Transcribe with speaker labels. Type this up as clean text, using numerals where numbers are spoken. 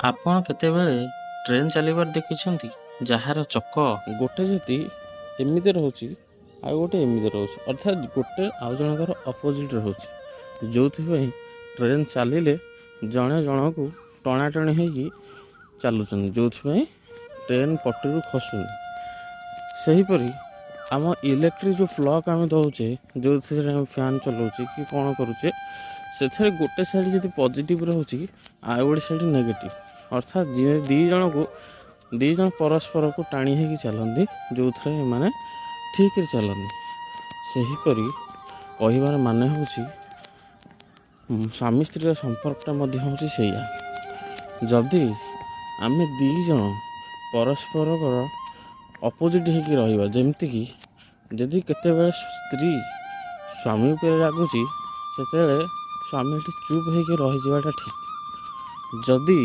Speaker 1: ଆପଣ କେତେବେଳେ ଟ୍ରେନ୍ ଚାଲିବାର ଦେଖିଛନ୍ତି ଯାହାର ଚକ
Speaker 2: ଗୋଟେ ଯଦି ଏମିତି ରହୁଛି ଆଉ ଗୋଟେ ଏମିତି ରହୁଛି, ଅର୍ଥାତ୍ ଗୋଟେ ଆଉ ଜଣଙ୍କର ଅପୋଜିଟ୍ ରହୁଛି, ଯେଉଁଥିପାଇଁ ଟ୍ରେନ୍ ଚାଲିଲେ ଜଣେ ଜଣକୁ ଟଣାଟଣି ହେଇକି ଚାଲୁଛନ୍ତି, ଯେଉଁଥିପାଇଁ ଟ୍ରେନ୍ ପଟରୁ ଖସୁନି। ସେହିପରି ଆମ ଇଲେକ୍ଟ୍ରିକ୍ ଯେଉଁ ପ୍ଲଗ୍ ଆମେ ଦେଉଛେ, ଯେଉଁଥିରେ ଆମେ ଫ୍ୟାନ୍ ଚଲାଉଛେ କି କ'ଣ କରୁଛେ, ସେଥିରେ ଗୋଟେ ସାଇଡ଼୍ ଯଦି ପଜିଟିଭ୍ ରହୁଛି ଆଉ ଗୋଟେ ସାଇଡ଼୍ ନେଗେଟିଭ୍, ଅର୍ଥାତ୍ ଦୁଇ ଜଣ ପରସ୍ପରକୁ ଟାଣି ହେଇକି ଚାଲନ୍ତି, ଯେଉଁଥିରେ ଏମାନେ ଠିକ୍ରେ ଚାଲନ୍ତି। ସେହିପରି କହିବାର ମାନେ ହେଉଛି ସ୍ୱାମୀ ସ୍ତ୍ରୀର ସମ୍ପର୍କଟା ମଧ୍ୟ ହେଉଛି ସେଇଆ। ଯଦି ଆମେ ଦୁଇ ଜଣ ପରସ୍ପରର ଅପୋଜିଟ୍ ହେଇକି ରହିବା, ଯେମିତିକି ଯଦି କେତେବେଳେ ସ୍ତ୍ରୀ ସ୍ୱାମୀ ଉପରେ ରାଗୁଛି, ସେତେବେଳେ ସ୍ୱାମୀ ଏଠି ଚୁପ୍ ହେଇକି ରହିଯିବାଟା ଠିକ୍। ଯଦି